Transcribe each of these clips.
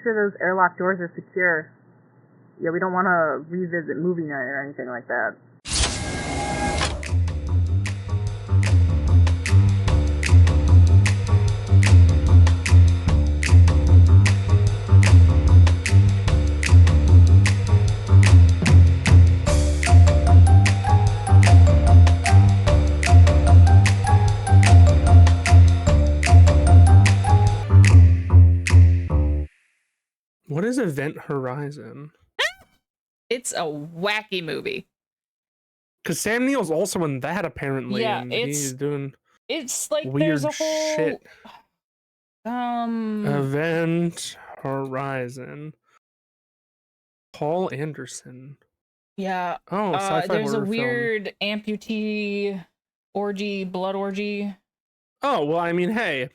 sure those airlock doors are secure. Yeah, we don't want to revisit movie night or anything like that. What is Event Horizon? It's a wacky movie. Because Sam Neill's also in that, apparently. Yeah, and it's he's doing like weird there's a whole shit. Event Horizon. Paul Anderson. Yeah. Oh, sci-fi there's horror a weird film. amputee orgy, blood orgy. Oh, well, I mean, hey.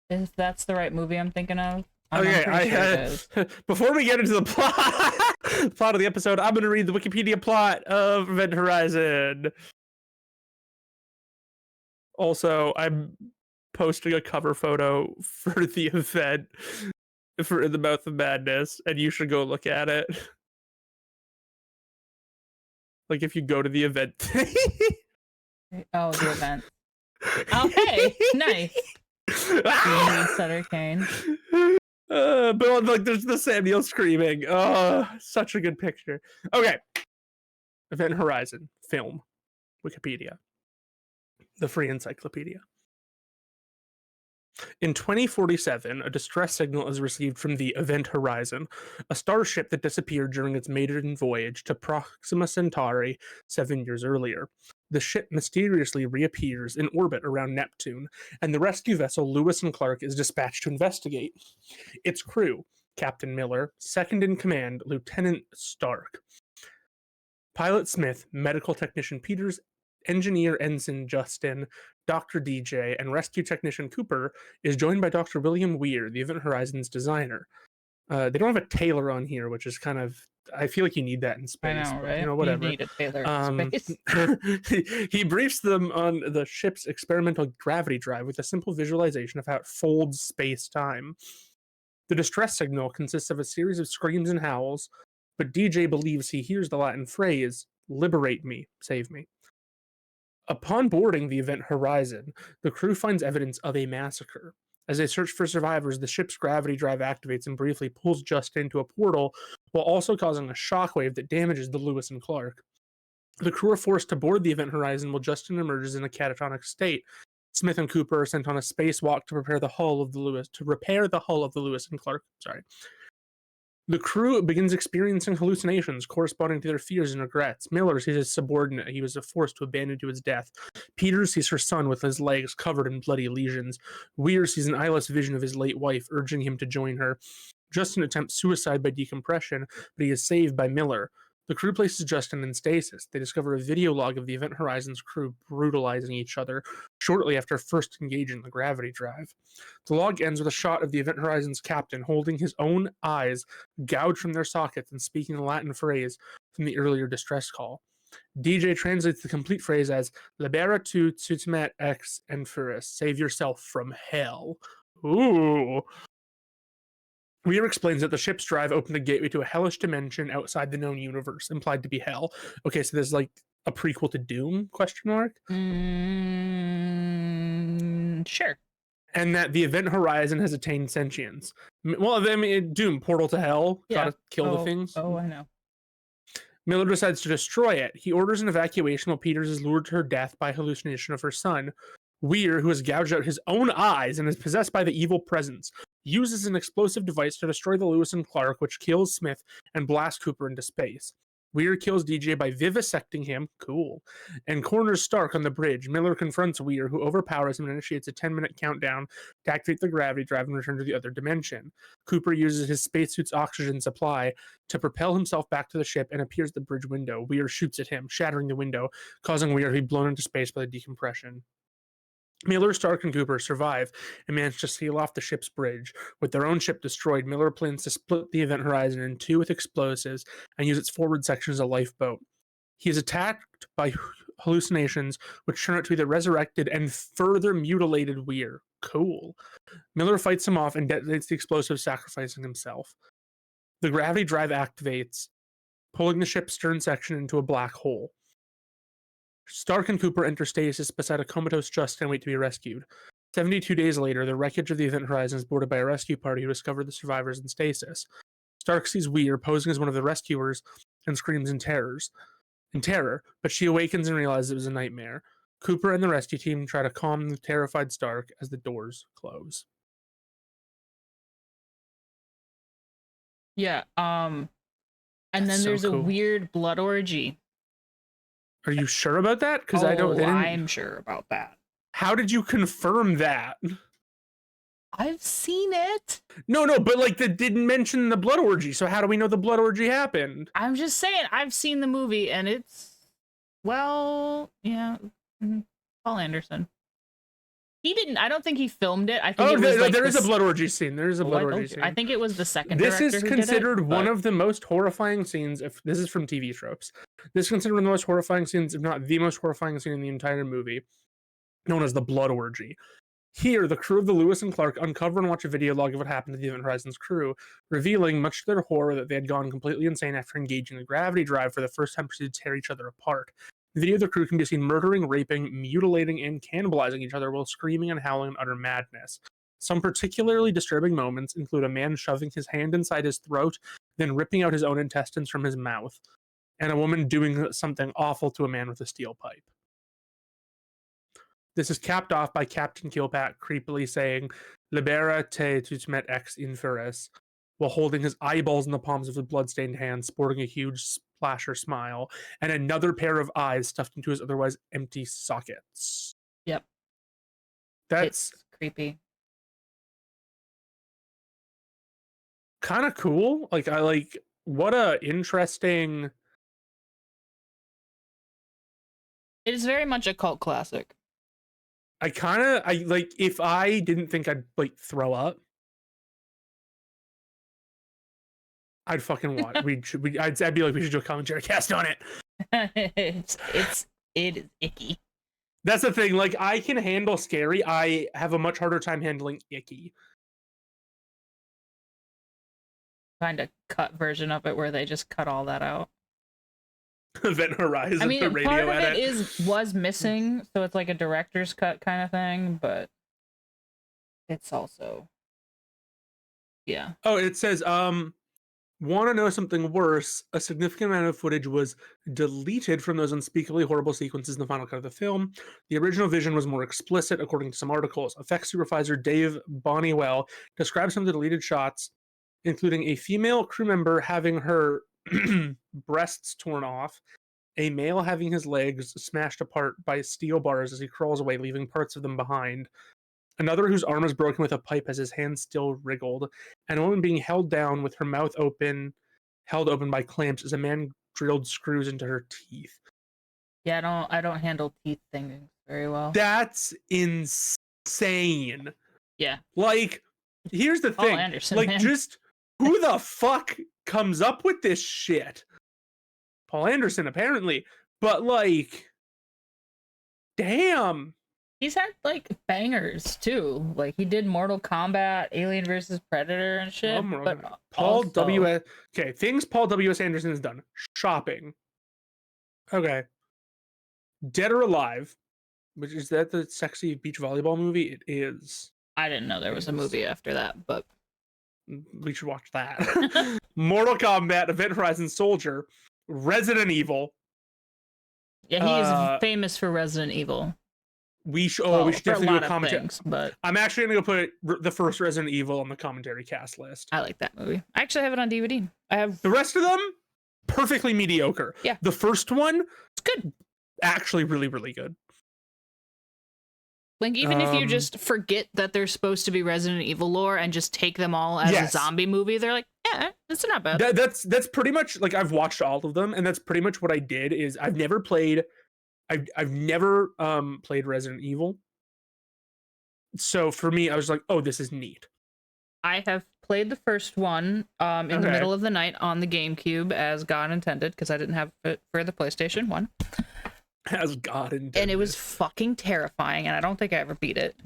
If that's the right movie I'm thinking of. Okay, I'm pretty sure it is. Before we get into the plot of the episode, I'm going to read the Wikipedia plot of Event Horizon. Also, I'm posting a cover photo for the event for In the Mouth of Madness, and you should go look at it. Like, if you go to the event thing. Oh, the event. Oh, hey, nice. Sutter Kane. But like, there's the Sam Neill screaming. Oh, such a good picture. Okay. Event Horizon film. Wikipedia. The free encyclopedia. In 2047, a distress signal is received from the Event Horizon, a starship that disappeared during its maiden voyage to Proxima Centauri 7 years earlier. The ship mysteriously reappears in orbit around Neptune, and the rescue vessel Lewis and Clark is dispatched to investigate. Its crew, Captain Miller, second in command, Lieutenant Stark, Pilot Smith, medical technician Peters, engineer Ensign Justin, Dr. DJ, and rescue technician Cooper is joined by Dr. William Weir, the Event Horizon's designer. They don't have a tailor on here, which is kind of, I feel like you need that in space. I know, but, right? you know, whatever. You need a tailor in space. He briefs them on the ship's experimental gravity drive with a simple visualization of how it folds space-time. The distress signal consists of a series of screams and howls, but DJ believes he hears the Latin phrase, "Liberate me, save me." Upon boarding the Event Horizon, the crew finds evidence of a massacre. As they search for survivors, the ship's gravity drive activates and briefly pulls Justin into a portal, while also causing a shockwave that damages the Lewis and Clark. The crew are forced to board the Event Horizon while Justin emerges in a catatonic state. Smith and Cooper are sent on a spacewalk to repair the hull of the Lewis and Clark. The crew begins experiencing hallucinations corresponding to their fears and regrets. Miller sees his subordinate he was forced to abandon to his death. Peter sees her son with his legs covered in bloody lesions. Weir sees an eyeless vision of his late wife, urging him to join her. Justin attempts suicide by decompression, but he is saved by Miller. The crew places Justin in stasis. They discover a video log of the Event Horizon's crew brutalizing each other shortly after first engaging the gravity drive. The log ends with a shot of the Event Horizon's captain holding his own eyes gouged from their sockets and speaking the Latin phrase from the earlier distress call. DJ translates the complete phrase as "Libera tu tutimet ex inferis," save yourself from hell. Ooh. Weir explains that the ship's drive opened a gateway to a hellish dimension outside the known universe, implied to be hell. Okay, so there's like a prequel to Doom, question mark? Sure. And that the Event Horizon has attained sentience. Well, I mean, Doom, portal to hell, gotta kill the things. Oh, I know. Miller decides to destroy it. He orders an evacuation while Peters is lured to her death by hallucination of her son. Weir, who has gouged out his own eyes and is possessed by the evil presence, uses an explosive device to destroy the Lewis and Clark, which kills Smith and blasts Cooper into space. Weir kills DJ by vivisecting him, cool, and corners Stark on the bridge. Miller confronts Weir, who overpowers him and initiates a 10-minute countdown to activate the gravity drive and return to the other dimension. Cooper uses his spacesuit's oxygen supply to propel himself back to the ship and appears at the bridge window. Weir shoots at him, shattering the window, causing Weir to be blown into space by the decompression. Miller, Stark, and Cooper survive and manage to seal off the ship's bridge. With their own ship destroyed, Miller plans to split the Event Horizon in two with explosives and use its forward section as a lifeboat. He is attacked by hallucinations, which turn out to be the resurrected and further mutilated Weir. Cool. Miller fights him off and detonates the explosive, sacrificing himself. The gravity drive activates, pulling the ship's stern section into a black hole. Stark and Cooper enter stasis beside a comatose Justin and wait to be rescued. 72 days later, the wreckage of the Event Horizon is boarded by a rescue party who discover the survivors in stasis. Stark sees Weir posing as one of the rescuers and screams in terror, but she awakens and realizes it was a nightmare. Cooper and the rescue team try to calm the terrified Stark as the doors close. Yeah, and then That's there's so a cool. weird blood orgy. Are you sure about that? Because I don't. I'm sure about that. How did you confirm that? I've seen it. No, but like that didn't mention the blood orgy. So how do we know the blood orgy happened? I'm just saying, I've seen the movie, and it's, well, yeah, Paul Anderson. He didn't. I don't think he filmed it. I think there is a blood orgy scene. There is a blood orgy scene. I think it was the second. This is considered one of. of the most horrifying scenes. If this is from TV tropes, this is considered one of the most horrifying scenes, if not the most horrifying scene in the entire movie, known as the blood orgy. Here, the crew of the Lewis and Clark uncover and watch a video log of what happened to the Event Horizon's crew, revealing, much to their horror, that they had gone completely insane after engaging the gravity drive for the first time, proceeded to tear each other apart. The video of the crew can be seen murdering, raping, mutilating, and cannibalizing each other while screaming and howling in utter madness. Some particularly disturbing moments include a man shoving his hand inside his throat, then ripping out his own intestines from his mouth, and a woman doing something awful to a man with a steel pipe. This is capped off by Captain Kilpack creepily saying, "Libera te tout met ex inferis," while holding his eyeballs in the palms of his bloodstained hands, sporting a huge splasher smile, and another pair of eyes stuffed into his otherwise empty sockets. Yep. That's It's creepy. kind of cool. What a interesting. It is very much a cult classic. If I didn't think I'd throw up, I'd fucking watch. I'd be like, we should do a commentary cast on it. it is icky. That's the thing. Like, I can handle scary. I have a much harder time handling icky. Find a cut version of it where they just cut all that out. Event Horizon. I mean, the radio part of edit. it was missing, so it's like a director's cut kind of thing, but it's also, yeah. Oh, it says, want to know something worse? A significant amount of footage was deleted from those unspeakably horrible sequences in the final cut of the film. The original vision was more explicit, according to some articles. Effects supervisor Dave Bonnywell describes some of the deleted shots, including a female crew member having her breasts torn off, a male having his legs smashed apart by steel bars as he crawls away, leaving parts of them behind, another whose arm is broken with a pipe as his hand still wriggled, and a woman being held down with her mouth held open by clamps as a man drilled screws into her teeth. Yeah, I don't handle teeth things very well. That's insane. Yeah. Like, here's the thing. Anderson, like, man. just who the fuck comes up with this shit? Paul Anderson, apparently. But, like, damn. He's had, like, bangers, too. Like, he did Mortal Kombat, Alien vs. Predator and shit. But Paul W.S. Okay, things Paul W.S. Anderson has done. Shopping. Okay. Dead or Alive. Which is that the sexy beach volleyball movie? It is. I didn't know there was a movie after that, but we should watch that. Mortal Kombat, Event Horizon Soldier, Resident Evil. Yeah, he is famous for Resident Evil. We should definitely do a commentary. But I'm actually going to go put the first Resident Evil on the commentary cast list. I like that movie. I actually have it on DVD. I have the rest of them perfectly mediocre. Yeah. The first one, it's good. Actually really, really good. Like, even if you just forget that they're supposed to be Resident Evil lore and just take them all as a zombie movie, they're like, yeah, it's not bad. That's pretty much, like, I've watched all of them, and that's pretty much what I did. Is I've never played Resident Evil. So for me, I was like, oh, this is neat. I have played the first one in the middle of the night on the GameCube as God intended, because I didn't have it for the PlayStation 1. As God intended. And it was fucking terrifying, and I don't think I ever beat it.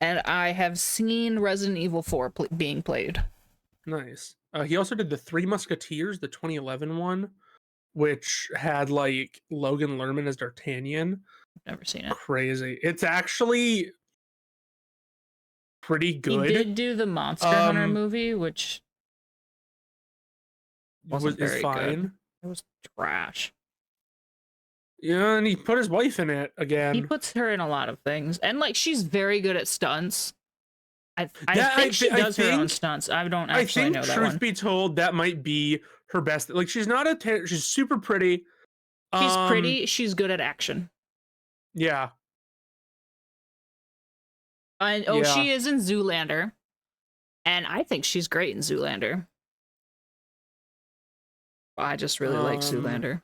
And I have seen Resident Evil 4 being played. Nice. He also did the Three Musketeers, the 2011 one, which had like Logan Lerman as D'Artagnan. I've never seen it. Crazy. It's actually pretty good. He did do the Monster Hunter movie, which wasn't very good. It was trash. Yeah, and he put his wife in it again. He puts her in a lot of things, and like she's very good at stunts. I think she does her own stunts. I don't actually know that one. Truth be told, that might be her best. Like she's not she's super pretty. She's pretty. She's good at action. Yeah. And she is in Zoolander, and I think she's great in Zoolander. I just really like Zoolander.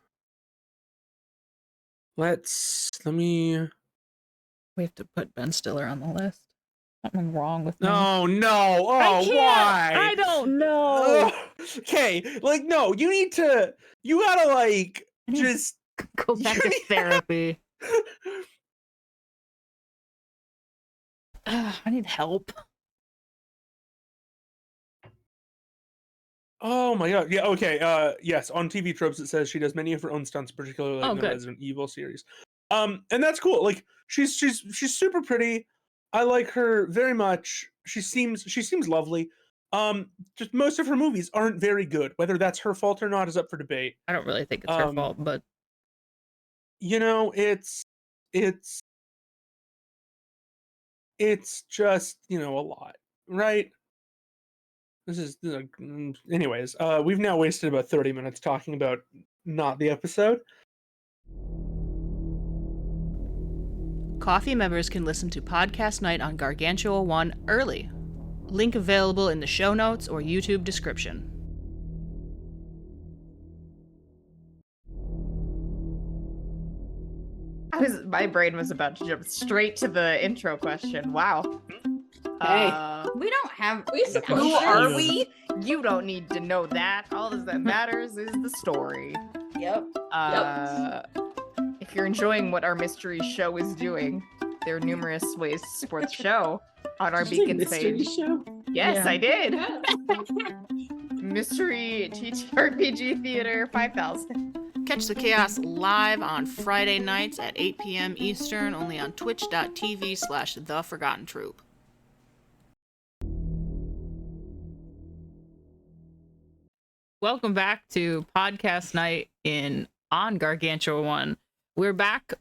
Let me. We have to put Ben Stiller on the list. Something wrong with me. No. Oh, why? I don't know. Okay, like no, you gotta like just go back to therapy. I need help. Oh my god. Yeah, okay. Yes, on TV Tropes it says she does many of her own stunts, particularly in the Resident Evil series. And that's cool. Like she's super pretty. I like her very much. She seems lovely. Just most of her movies aren't very good. Whether that's her fault or not is up for debate. I don't really think it's her fault, but you know, it's just, you know, a lot, right? Anyways, we've now wasted about 30 minutes talking about not the episode. Coffee members can listen to Podcast Night on Gargantua-1 early. Link available in the show notes or YouTube description. My brain was about to jump straight to the intro question. Wow. Hey, we don't have. Who are we? You don't need to know that. All that matters is the story. Yep. If you're enjoying what our mystery show is doing, there are numerous ways to support the show on our Beacons page. Show? Yes, Yeah. I did. Yeah. Mystery TTRPG Theater 5000. Catch the chaos live on Friday nights at 8 p.m. Eastern, only on twitch.tv/theforgottentroop. Welcome back to Podcast Night on Gargantua-1. We're back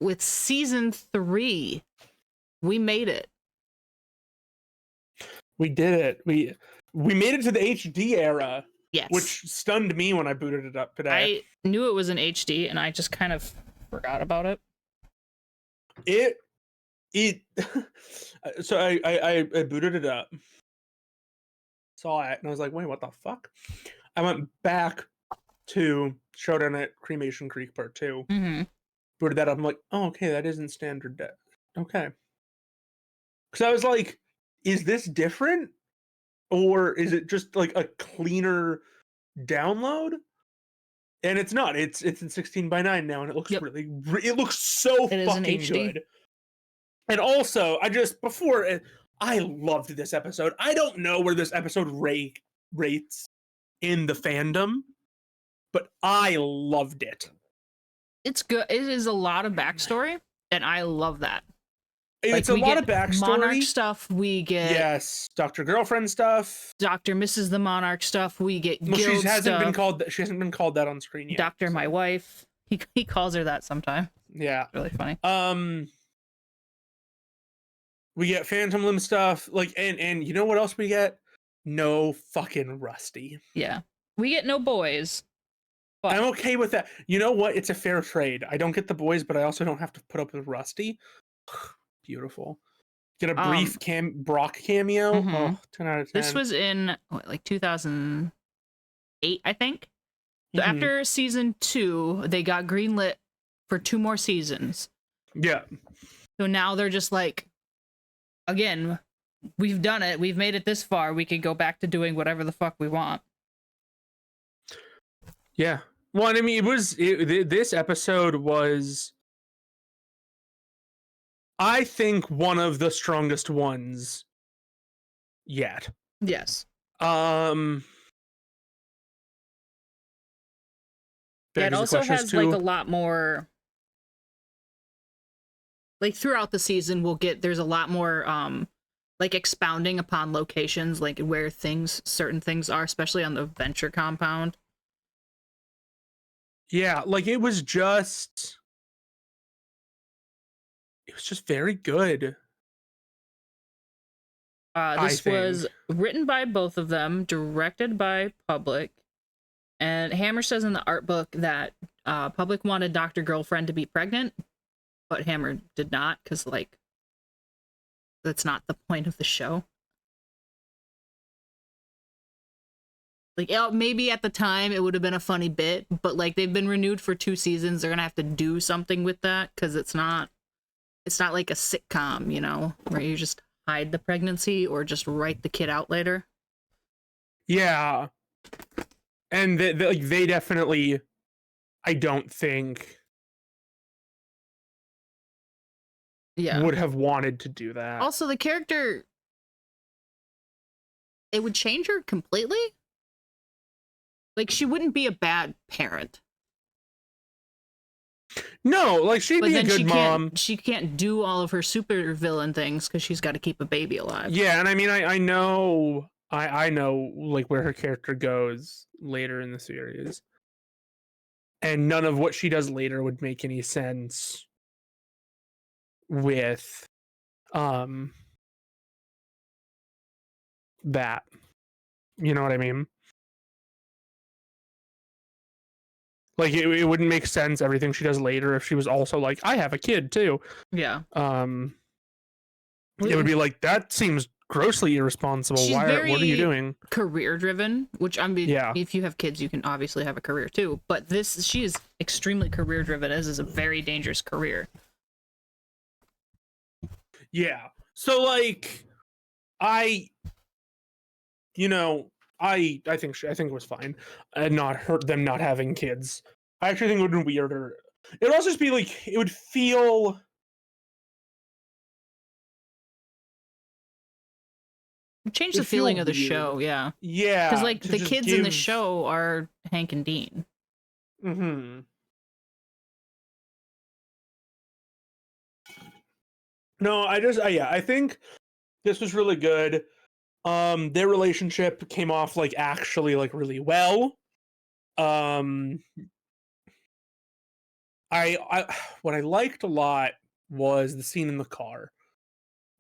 with season 3. We made it. We did it. We made it to the HD era. Yes. Which stunned me when I booted it up today. I knew it was in HD and I just kind of forgot about it. So I booted it up, saw it, and I was like, wait, what the fuck? I went back to Showdown at Cremation Creek Part 2. Mm-hmm. Booted that up. I'm like, oh, okay, that isn't standard depth. Okay. Because I was like, is this different? Or is it just like a cleaner download? And it's not. It's in 16:9 now, and it looks it looks so fucking good. And also, I loved this episode. I don't know where this episode rates in the fandom, but I loved it. It's good. It is a lot of backstory, and I love that. It's a lot of backstory. Monarch stuff. We get Dr. Girlfriend stuff. Dr. Mrs. the Monarch stuff. We get guild she hasn't stuff. She hasn't been called that on screen yet. Dr. My wife. He calls her that sometime. Yeah, it's really funny. We get Phantom Limb stuff. Like, and you know what else we get? No fucking Rusty. Yeah, we get no boys. But I'm okay with that. You know what? It's a fair trade. I don't get the boys, but I also don't have to put up with Rusty. Beautiful. Get a brief Brock cameo. Mm-hmm. Oh, 10 out of 10. This was in like 2008, I think. So after season 2, they got greenlit for 2 more seasons. Yeah. So now they're just like, again, we've done it. We've made it this far. We can go back to doing whatever the fuck we want. Yeah. Well, I mean, this episode was I think one of the strongest ones yet. Yes. It also has like a lot more, like throughout the season there's a lot more like expounding upon locations, like where certain things are, especially on the Venture compound. Yeah, like it was just very good. This was written by both of them, directed by Public, and Hammer says in the art book that Public wanted Dr. Girlfriend to be pregnant, but Hammer did not, because like that's not the point of the show. Like, maybe at the time it would have been a funny bit, but like they've been renewed for 2 seasons, they're gonna have to do something with that, because it's not like a sitcom, you know, where you just hide the pregnancy or just write the kid out later. Yeah, and they definitely, I don't think, would have wanted to do that. Also, the character, it would change her completely. Like, she wouldn't be a bad parent. No, like she'd be a good mom. She can't do all of her super villain things because she's got to keep a baby alive. Yeah, and I mean, I know like where her character goes later in the series, and none of what she does later would make any sense with that. You know what I mean? Like it wouldn't make sense, everything she does later, if she was also like, I have a kid too. Yeah. It would be like, that seems grossly irresponsible. What are you doing? Career driven, which I mean, if you have kids, you can obviously have a career too. But she is extremely career driven. This is a very dangerous career. Yeah. So like, I think it was fine, and not hurt them not having kids. I actually think it would have been weirder. It would also just be like, it would feel change the feeling of the show. Yeah. Because like the kids in the show are Hank and Dean. Mm-hmm. No, I think this was really good. Their relationship came off like actually like really well. What I liked a lot was the scene in the car,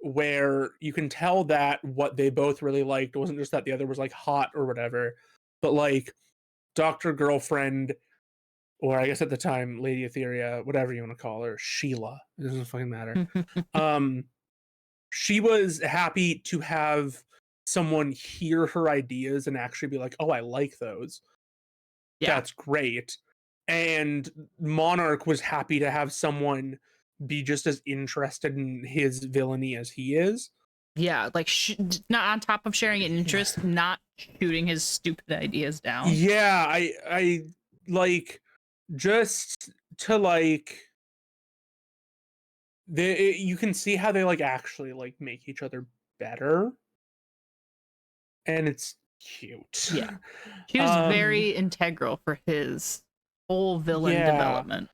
where you can tell that what they both really liked wasn't just that the other was like hot or whatever, but like Dr. Girlfriend, or I guess at the time Lady Etheria, whatever you want to call her, Sheila, it doesn't fucking matter. She was happy to have someone hear her ideas and actually be like, oh, I like those. Yeah. That's great. And Monarch was happy to have someone be just as interested in his villainy as he is. Yeah, like not on top of sharing an interest, not shooting his stupid ideas down. Yeah, I like, just to like, you can see how they like actually like make each other better, and it's cute. Yeah, she was very integral for his whole villain development.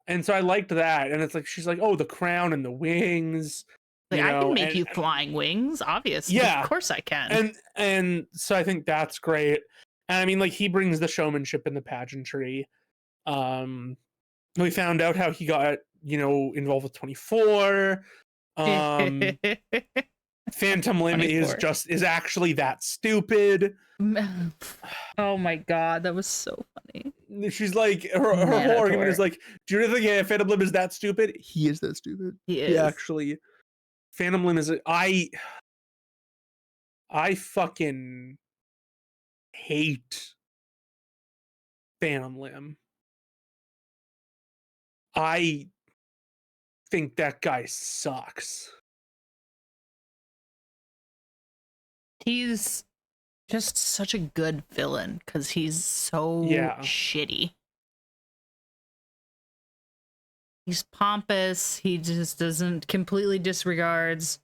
And so I liked that, and it's like, she's like, oh, the crown and the wings. Like, I can make you flying wings, obviously. Yeah, of course I can. And so I think that's great. And I mean, like, he brings the showmanship and the pageantry. We found out how he got, involved with 24. Phantom Limb is actually that stupid. Oh my god, that was so funny. She's like, her whole argument is like, do you really think Phantom Limb is that stupid? He is that stupid. He is. He actually, Phantom Limb is I fucking hate Phantom Limb. I think that guy sucks. He's just such a good villain because he's so shitty. He's pompous. He just doesn't completely disregards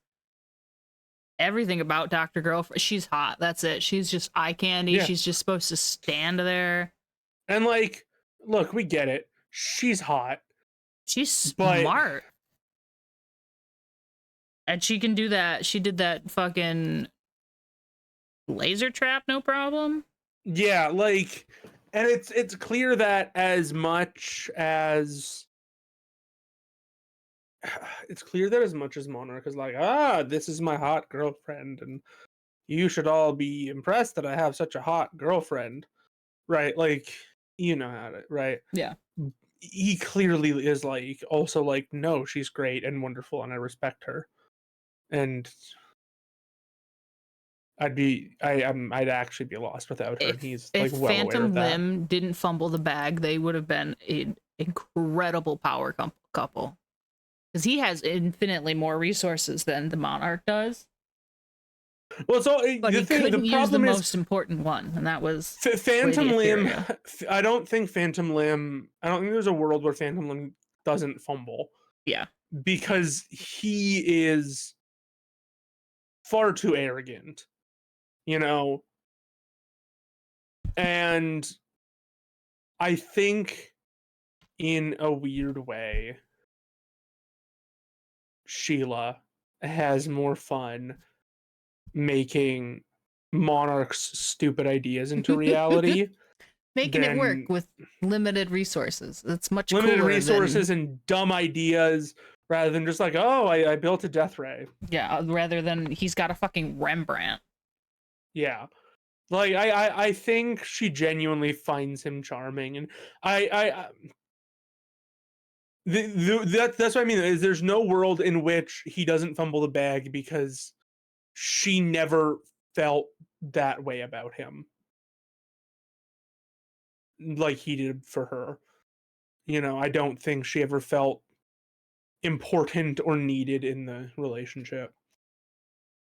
everything about Dr. Girlfriend. She's hot. That's it. She's just eye candy. Yeah. She's just supposed to stand there. And like, look, we get it. She's hot. She's smart. And she can do that. She did that fucking laser trap, no problem. Yeah, like, and it's clear that as much as Monarch is like, this is my hot girlfriend, and you should all be impressed that I have such a hot girlfriend, right? Like, you know how to, right? Yeah. He clearly is like, also like, no, she's great and wonderful, and I respect her, and I'd actually be lost without her. And he's like well aware Phantom of that. Limb didn't fumble the bag, they would have been an incredible power couple. Because he has infinitely more resources than the Monarch does. Well, so But he couldn't use the most important one, and that was Phantom Lady Limb. Etheria. I don't think there's a world where Phantom Limb doesn't fumble. Yeah. Because he is far too arrogant, you know? And I think in a weird way, Sheila has more fun making Monarch's stupid ideas into reality. Making it work with limited resources. It's much limited cooler resources than, and dumb ideas rather than just like, oh, I built a death ray. yeah, rather than he's got a fucking Rembrandt. Yeah. Like I think she genuinely finds him charming, and that's what I mean. Is there's no world in which he doesn't fumble the bag because she never felt that way about him, like he did for her. You know, I don't think she ever felt important or needed in the relationship.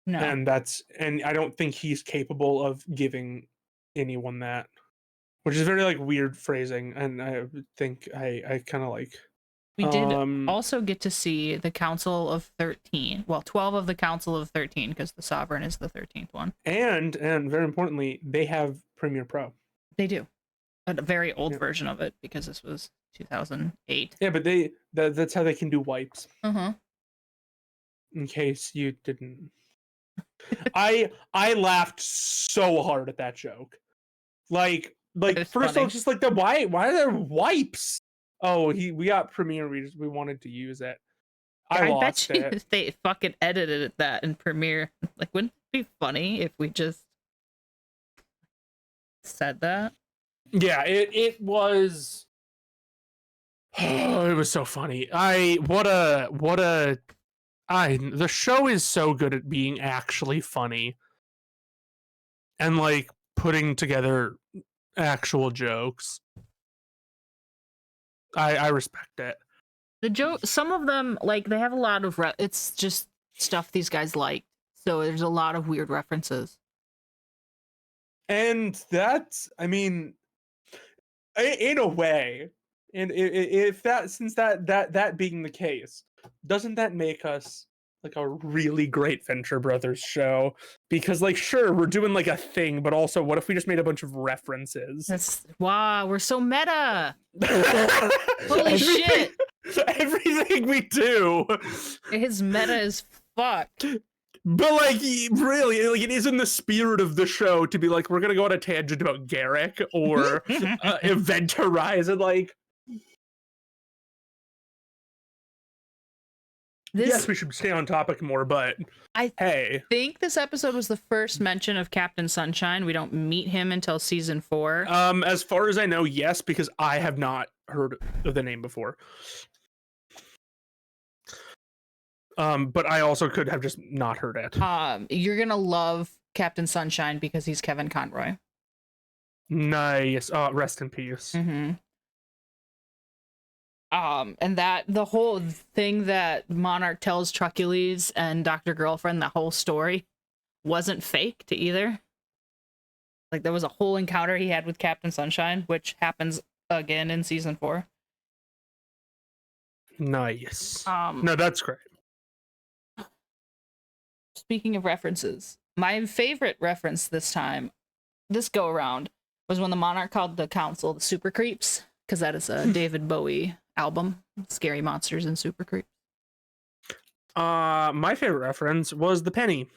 No. And I don't think he's capable of giving anyone that, which is very like weird phrasing. And I think I kind of like. We did also get to see the Council of 13. Well, 12 of the Council of 13, because the Sovereign is the 13th one. And very importantly, they have Premiere Pro. They do. A very old version of it, because this was 2008. Yeah, but that's how they can do wipes. Uh-huh. In case you didn't. I laughed so hard at that joke. Like first funny. I was just like, why are there wipes? Oh, we got Premiere. We wanted to use it. I lost bet you it. they fucking edited that in Premiere. Like, wouldn't it be funny if we just said that? Yeah, it was. Oh, it was so funny. The show is so good at being actually funny and like putting together actual jokes. I respect it. The joke, some of them, like, they have a lot of it's just stuff these guys like. So there's a lot of weird references. And that's, I mean, in a way, and if that being the case, doesn't that make us like a really great Venture Brothers show? Because like, sure, we're doing like a thing, but also what if we just made a bunch of references? Wow, we're so meta. Holy shit. Everything we do is meta as fuck. But like, really, like, it is in the spirit of the show to be like, we're gonna go on a tangent about Garrick or Event Horizon. Like, yes, we should stay on topic more, but I think this episode was the first mention of Captain Sunshine. We don't meet him until season 4. As far as I know, yes, because I have not heard of the name before. But I also could have just not heard it. You're gonna love Captain Sunshine because he's Kevin Conroy. Nice. Rest in peace. Mm-hmm. And that the whole thing that Monarch tells Trucules and Dr. Girlfriend, the whole story, wasn't fake to either. Like, there was a whole encounter he had with Captain Sunshine, which happens again in season 4. Nice. No, that's great. Speaking of references, my favorite reference this go around, was when the Monarch called the council the Super Creeps, because that is a David Bowie album, Scary Monsters and Super Creeps. My favorite reference was the penny.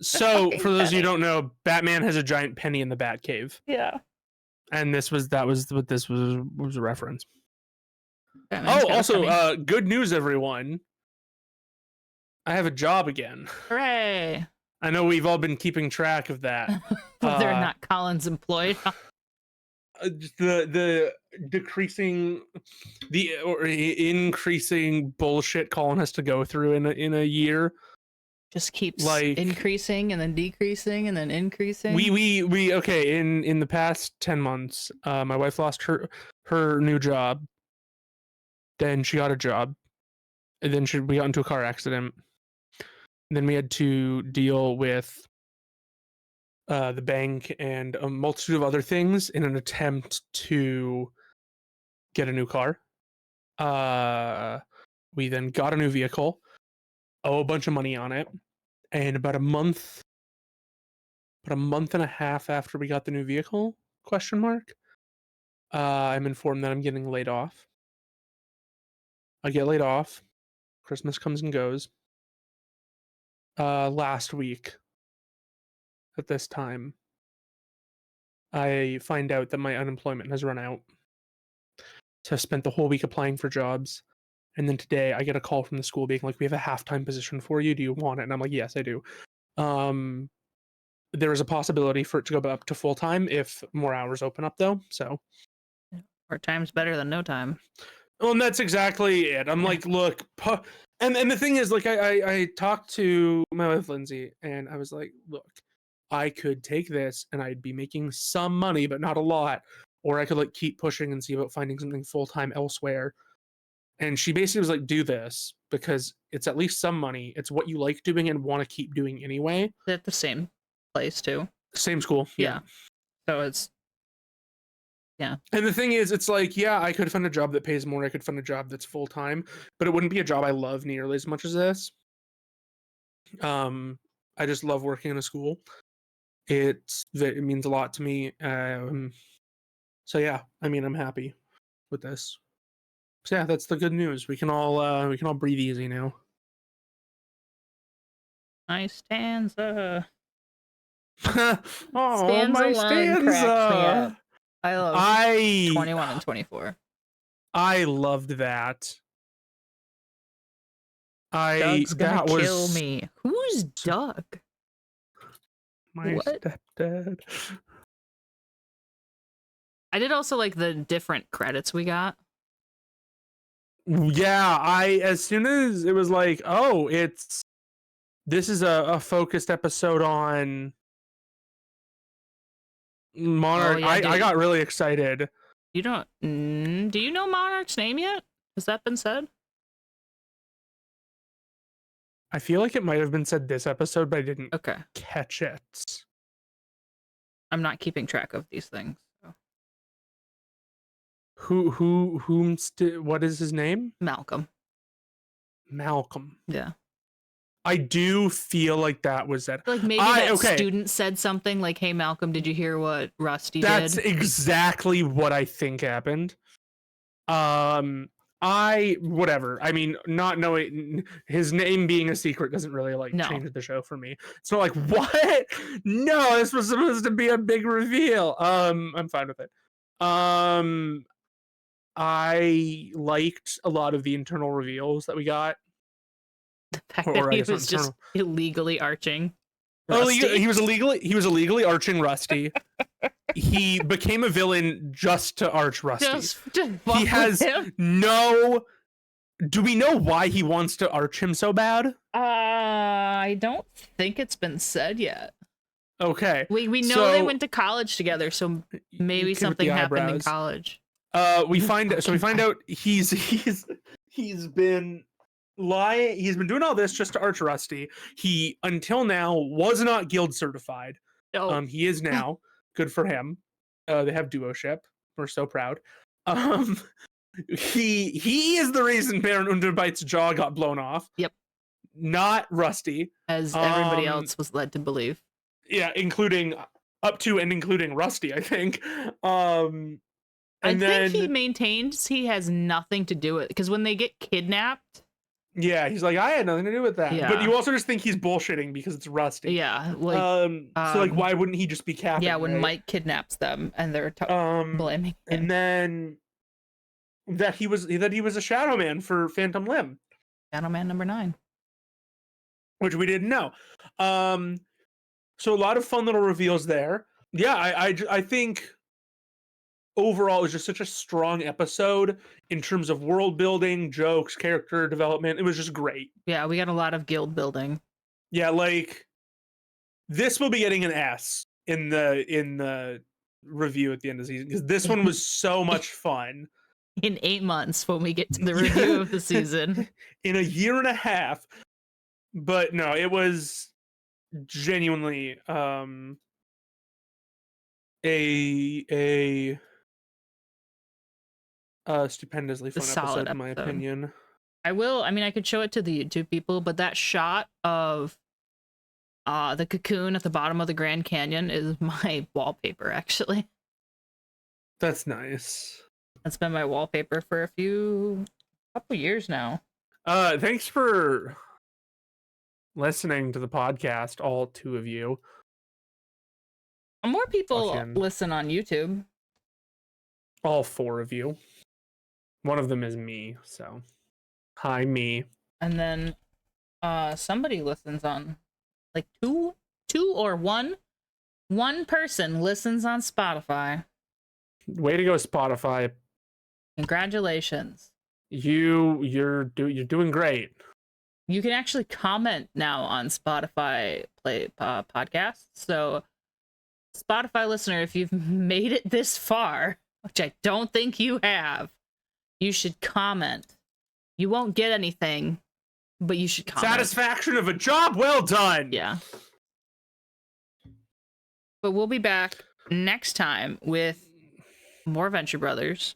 So, for those of you who don't know, Batman has a giant penny in the Batcave. Yeah. And that was what this was a reference. Batman's got a also, penny. good news, everyone. I have a job again. Hooray! I know we've all been keeping track of that. Whether or not Colin's employed. The increasing bullshit Colin has to go through in a year Just keeps like increasing and then decreasing and then increasing. We okay, in the past 10 months, my wife lost her new job. Then she got a job. And then we got into a car accident. And then we had to deal with the bank and a multitude of other things in an attempt to get a new car. We then got a new vehicle, owe a bunch of money on it, and about a month and a half after we got the new vehicle, I'm informed that I'm getting laid off. I get laid off. Christmas comes and goes. Last week at this time, I find out that my unemployment has run out. So I've spent the whole week applying for jobs. And then today I get a call from the school being like, we have a half-time position for you. Do you want it? And I'm like, yes, I do. There is a possibility for it to go up to full-time if more hours open up, though. So Part-time's better than no time. Well, and that's exactly it. I'm like, look, and the thing is, like, I talked to my wife, Lindsay, and I was like, look, I could take this and I'd be making some money, but not a lot. Or I could, like, keep pushing and see about finding something full-time elsewhere. And she basically was like, do this because it's at least some money. It's what you like doing and want to keep doing anyway. They're at the same place, too. Same school. Yeah. So it's... Yeah. And the thing is, it's like, yeah, I could find a job that pays more. I could find a job that's full time, but it wouldn't be a job I love nearly as much as this. I just love working in a school. It means a lot to me. So yeah, I mean, I'm happy with this. So yeah, that's the good news. We can all breathe easy now. Nice stanza. Oh, Stanza my line cracks me stanza. up. I love 21 and 24. I loved that. Doug's gonna that was kill me. Who's Doug? my What? stepdad. I did also like the different credits we got. Yeah, as soon as it was like, oh, this is a focused episode on Monarch. Oh, yeah, I got really excited. You don't... do you know Monarch's name yet? Has that been said? I feel like it might have been said this episode, but I didn't Okay. catch it. I'm not keeping track of these things. So. What is his name? Malcolm. Malcolm. Yeah. I do feel like that was that. Like maybe that student said something like, hey, Malcolm, did you hear what Rusty did? That's exactly what I think happened. Whatever. I mean, not knowing his name being a secret doesn't really change the show for me. It's not like, what? No, this was supposed to be a big reveal. I'm fine with it. I liked a lot of the internal reveals that we got. The fact that he was just illegally arching Rusty. Oh, he was illegally arching Rusty. He became a villain just to arch Rusty. Just he has him? no... Do we know why he wants to arch him so bad? I don't think it's been said yet. Okay. We know they went to college together, so maybe something happened in college. We find out he's been lying. He's been doing all this just to arch Rusty. He until now was not guild certified. No. He is now. Good for him. They have duoship. We're so proud. He is the reason Baron Unterbite's jaw got blown off. Yep. Not Rusty. As everybody else was led to believe. Yeah, including up to and including Rusty, I think. And I then think he maintains he has nothing to do with it, because when they get kidnapped. Yeah, he's like, I had nothing to do with that. Yeah. But you also just think he's bullshitting because it's Rusty. Yeah, like so like, why wouldn't he just be capping? Yeah, when right? Mike kidnaps them and they're blaming him. And then that he was a Shadow Man for Phantom Limb. Shadow Man number 9. Which we didn't know. So a lot of fun little reveals there. Yeah, I think overall it was just such a strong episode in terms of world building, jokes, character development. It was just great. Yeah, we got a lot of guild building. Yeah, like this will be getting an S in the review at the end of the season because this one was so much fun. In 8 months when we get to the review of the season. In a year and a half. But no, it was genuinely a stupendously fun episode in my opinion. I could show it to the YouTube people, but that shot of the cocoon at the bottom of the Grand Canyon is my wallpaper, actually. That's nice. That's been my wallpaper for a couple years now. Thanks for listening to the podcast, all 2 of you. More people listen on YouTube. All 4 of you. One of them is me, so hi me. And then somebody listens on like two or one person listens on Spotify. Way to go, Spotify. Congratulations. You're doing great. You can actually comment now on Spotify podcasts. So Spotify listener, if you've made it this far, which I don't think you have, you should comment. You won't get anything, but you should comment. Satisfaction of a job well done. Yeah. But we'll be back next time with more Venture Brothers.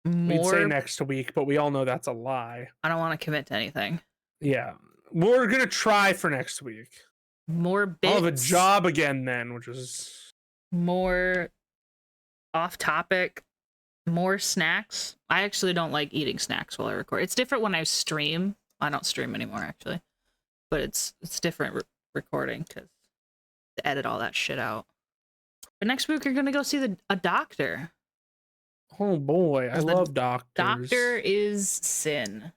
We'd say next week, but we all know that's a lie. I don't want to commit to anything. Yeah. We're going to try for next week. More bits. I'll have a job again then, which is... More off topic. More snacks. I actually don't like eating snacks while I record. It's different when I stream. I don't stream anymore, actually. But it's different recording because to edit all that shit out. But next week, you're going to go see a doctor. Oh, boy. I love doctors. Doctor is Sin.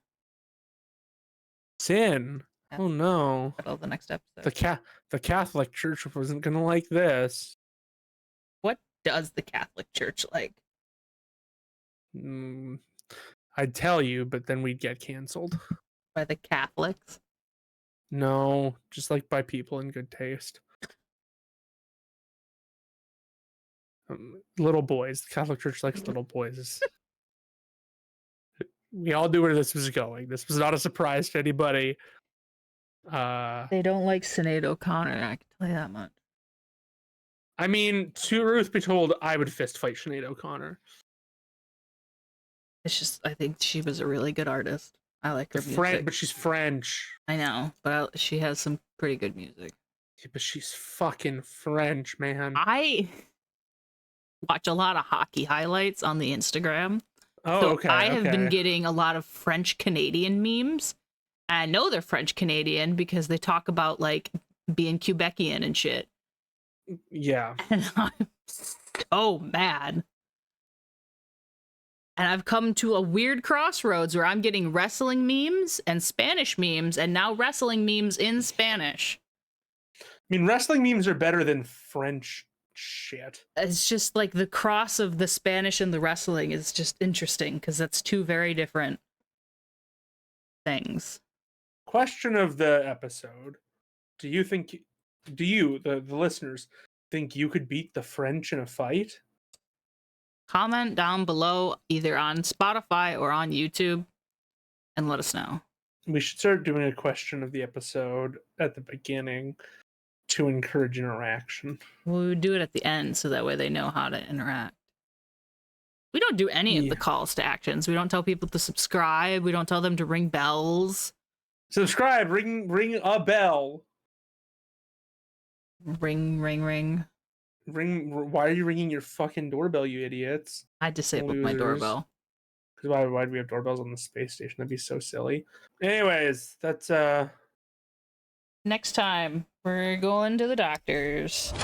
Sin? Oh, no. The next episode. The Catholic Church wasn't going to like this. What does the Catholic Church like? I'd tell you, but then we'd get canceled. By the Catholics? No, just like by people in good taste. Little boys. The Catholic Church likes little boys. We all knew where this was going. This was not a surprise to anybody. They don't like Sinead O'Connor, I can tell you that much. I mean, to Ruth be told, I would fist fight Sinead O'Connor. It's just, I think she was a really good artist. I like her music. But she's French. I know, but she has some pretty good music. Yeah, but she's fucking French, man. I watch a lot of hockey highlights on the Instagram. Oh, so okay. I have been getting a lot of French Canadian memes. I know they're French Canadian because they talk about like being Quebecian and shit. Yeah. And I'm so mad. And I've come to a weird crossroads where I'm getting wrestling memes and Spanish memes and now wrestling memes in Spanish. I mean, wrestling memes are better than French shit. It's just like the cross of the Spanish and the wrestling is just interesting because that's 2 very different things. Question of the episode. Do you, the listeners, think you could beat the French in a fight? Comment down below either on Spotify or on YouTube and let us know. We should start doing a question of the episode at the beginning to encourage interaction. We would do it at the end so that way they know how to interact. We don't do any of Yeah. the calls to actions. We don't tell people to subscribe. We don't tell them to ring bells. Subscribe, ring a bell. Ring, ring, ring. Why are you ringing your fucking doorbell, you idiots? I disabled my Losers. doorbell. Because why do we have doorbells on the space station? That'd be so silly. Anyways, that's Next time, we're going to the doctor's.